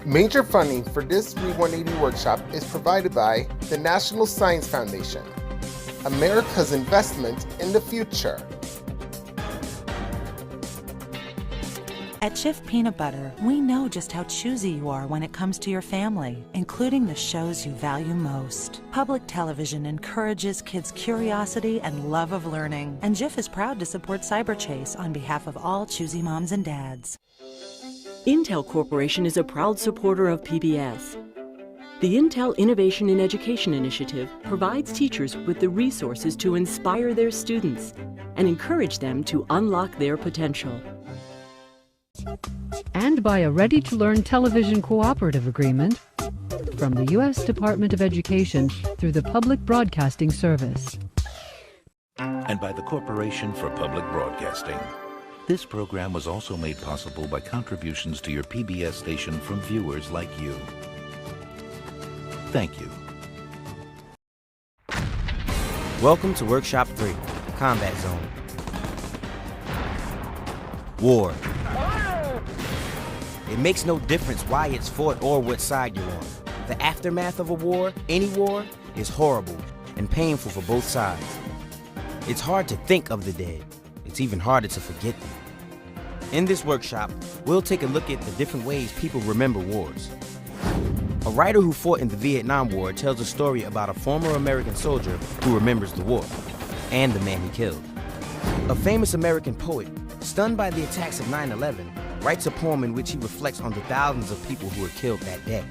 Major funding for this Read 180 workshop is provided by the National Science Foundation, America's investment in the future. At Jif Peanut Butter, we know just how choosy you are when it comes to your family, including the shows you value most. Public television encourages kids' curiosity and love of learning, and Jif is proud to support CyberChase on behalf of all choosy moms and dads. Intel Corporation is a proud supporter of PBS. The Intel Innovation in Education Initiative provides teachers with the resources to inspire their students and encourage them to unlock their potential. And by a ready-to-learn television cooperative agreement from the U.S. Department of Education through the Public Broadcasting Service. And by the Corporation for Public Broadcasting. This program was also made possible by contributions to your PBS station from viewers like you. Thank you. Welcome to Workshop 3, Combat Zone. War. It makes no difference why it's fought or what side you're on. The aftermath of a war, any war, is horrible and painful for both sides. It's hard to think of the dead. It's even harder to forget them. In this workshop, we'll take a look at the different ways people remember wars. A writer who fought in the Vietnam War tells a story about a former American soldier who remembers the war and the man he killed. A famous American poet, stunned by the attacks of 9/11, writes a poem in which he reflects on the thousands of people who were killed that day.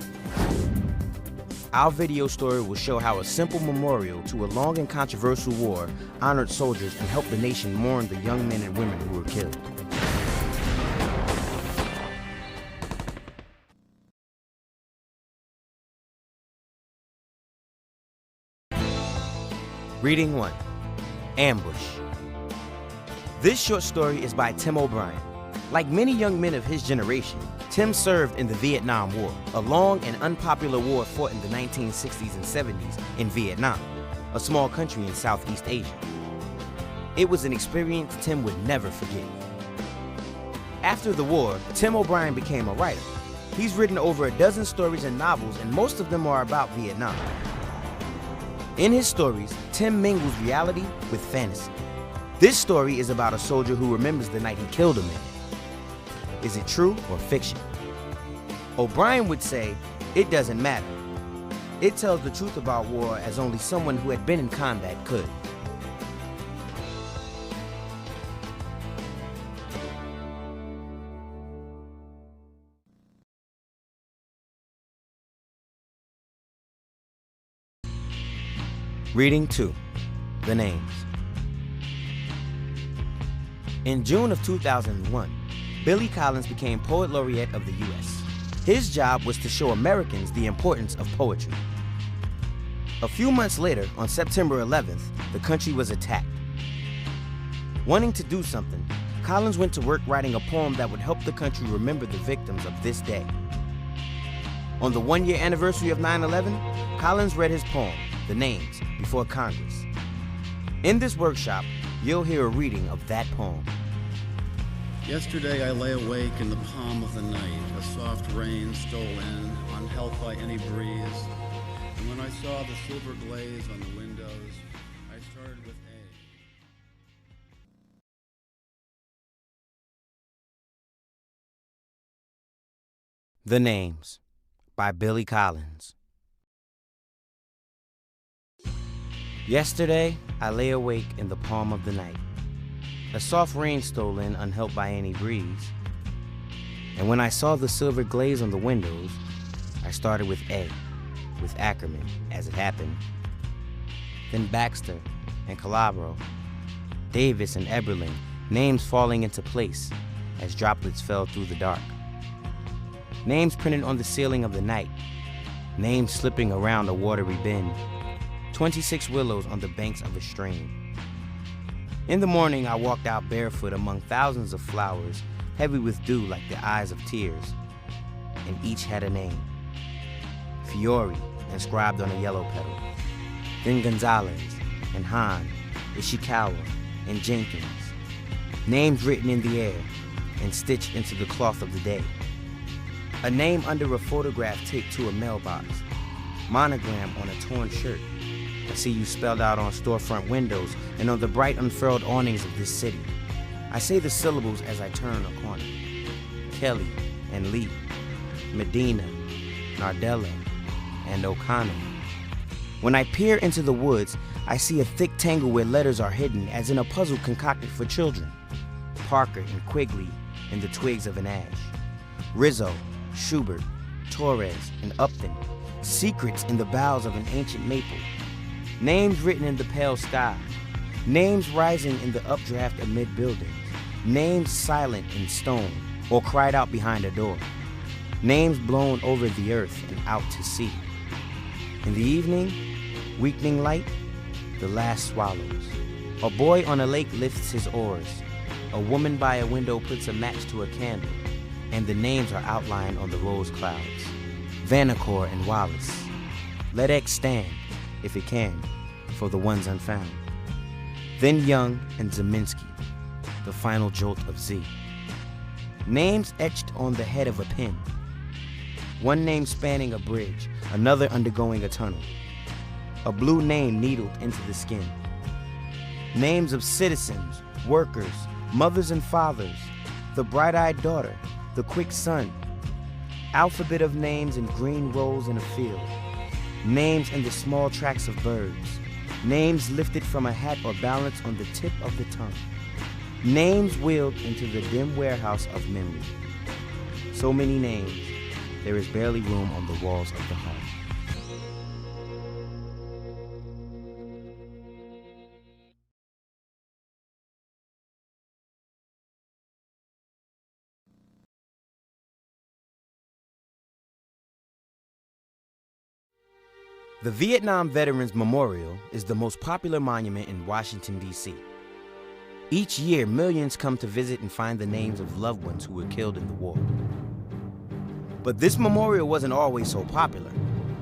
Our video story will show how a simple memorial to a long and controversial war honored soldiers and helped the nation mourn the young men and women who were killed. Reading 1, Ambush. This short story is by Tim O'Brien. Like many young men of his generation, Tim served in the Vietnam War, a long and unpopular war fought in the 1960s and 70s in Vietnam, a small country in Southeast Asia. It was an experience Tim would never forget. After the war, Tim O'Brien became a writer. He's written over a dozen stories and novels, and most of them are about Vietnam. In his stories, Tim mingles reality with fantasy. This story is about a soldier who remembers the night he killed a man. Is it true or fiction? O'Brien would say, it doesn't matter. It tells the truth about war as only someone who had been in combat could. Reading 2, The Names. In June of 2001, Billy Collins became Poet Laureate of the U.S. His job was to show Americans the importance of poetry. A few months later, on September 11th, the country was attacked. Wanting to do something, Collins went to work writing a poem that would help the country remember the victims of this day. On the one-year anniversary of 9/11, Collins read his poem, The Names, before Congress. In this workshop, you'll hear a reading of that poem. Yesterday I lay awake in the palm of the night. A soft rain stole in, unhelped by any breeze. And when I saw the silver glaze on the windows, I started with A. The Names, by Billy Collins. Yesterday, I lay awake in the palm of the night. A soft rain stole in, unhelped by any breeze. And when I saw the silver glaze on the windows, I started with A, with Ackerman, as it happened. Then Baxter and Calabro, Davis and Eberling, names falling into place as droplets fell through the dark. Names printed on the ceiling of the night, names slipping around a watery bend. 26 willows on the banks of a stream. In the morning, I walked out barefoot among thousands of flowers, heavy with dew like the eyes of tears, and each had a name. Fiore, inscribed on a yellow petal. Then Gonzalez, and Hahn, Ishikawa, and Jenkins. Names written in the air and stitched into the cloth of the day. A name under a photograph taped to a mailbox. Monogram on a torn shirt. I see you spelled out on storefront windows and on the bright unfurled awnings of this city. I say the syllables as I turn a corner. Kelly and Lee, Medina, Nardella, and O'Connor. When I peer into the woods, I see a thick tangle where letters are hidden as in a puzzle concocted for children. Parker and Quigley in the twigs of an ash. Rizzo, Schubert, Torres, and Upton. Secrets in the boughs of an ancient maple. Names written in the pale sky. Names rising in the updraft amid buildings. Names silent in stone or cried out behind a door. Names blown over the earth and out to sea. In the evening, weakening light, the last swallows. A boy on a lake lifts his oars. A woman by a window puts a match to a candle, and the names are outlined on the rose clouds. Vanacore and Wallace. Let X stand, if it can, for the ones unfound. Then Young and Zeminski, the final jolt of Z. Names etched on the head of a pin. One name spanning a bridge, another undergoing a tunnel. A blue name needled into the skin. Names of citizens, workers, mothers and fathers, the bright-eyed daughter, the quick son. Alphabet of names in green rolls in a field. Names in the small tracks of birds. Names lifted from a hat or balanced on the tip of the tongue. Names wheeled into the dim warehouse of memory. So many names, there is barely room on the walls of the heart. The Vietnam Veterans Memorial is the most popular monument in Washington, D.C. Each year, millions come to visit and find the names of loved ones who were killed in the war. But this memorial wasn't always so popular.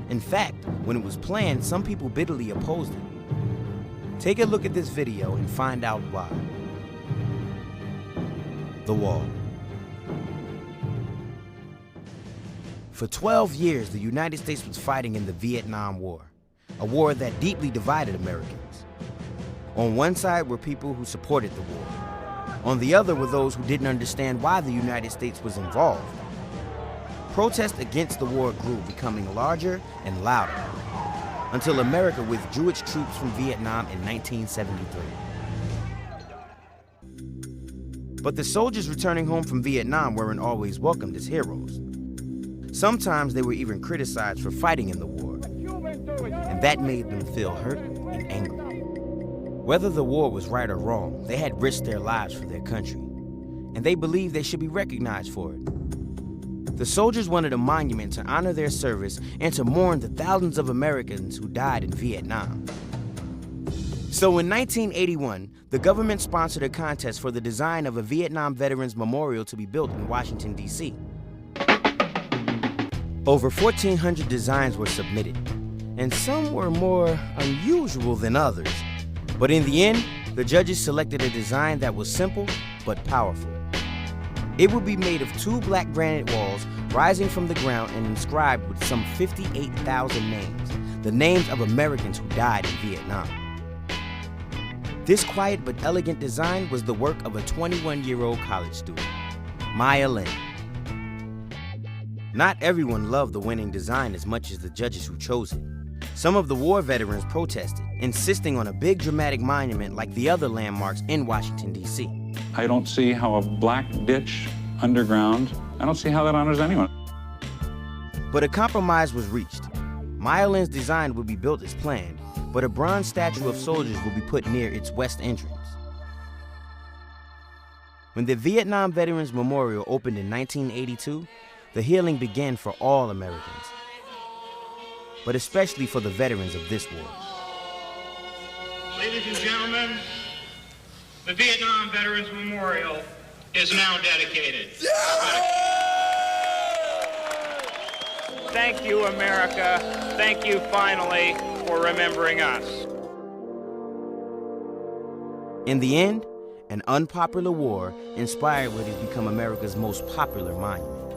In fact, when it was planned, some people bitterly opposed it. Take a look at this video and find out why. The Wall. For 12 years, the United States was fighting in the Vietnam War, a war that deeply divided Americans. On one side were people who supported the war. On the other were those who didn't understand why the United States was involved. Protests against the war grew, becoming larger and louder, until America withdrew its troops from Vietnam in 1973. But the soldiers returning home from Vietnam weren't always welcomed as heroes. Sometimes they were even criticized for fighting in the war, and that made them feel hurt and angry. Whether the war was right or wrong, they had risked their lives for their country, and they believed they should be recognized for it. The soldiers wanted a monument to honor their service and to mourn the thousands of Americans who died in Vietnam. So in 1981, the government sponsored a contest for the design of a Vietnam Veterans Memorial to be built in Washington, D.C. Over 1,400 designs were submitted, and some were more unusual than others. But in the end, the judges selected a design that was simple but powerful. It would be made of 2 black granite walls rising from the ground and inscribed with some 58,000 names, the names of Americans who died in Vietnam. This quiet but elegant design was the work of a 21-year-old college student, Maya Lin. Not everyone loved the winning design as much as the judges who chose it. Some of the war veterans protested, insisting on a big dramatic monument like the other landmarks in Washington, D.C. I don't see how a black ditch underground, I don't see how that honors anyone. But a compromise was reached. Maya Lin's design would be built as planned, but a bronze statue of soldiers would be put near its west entrance. When the Vietnam Veterans Memorial opened in 1982, the healing began for all Americans, but especially for the veterans of this war. Ladies and gentlemen, the Vietnam Veterans Memorial is now dedicated. Thank you, America. Thank you, finally, for remembering us. In the end, an unpopular war inspired what has become America's most popular monument.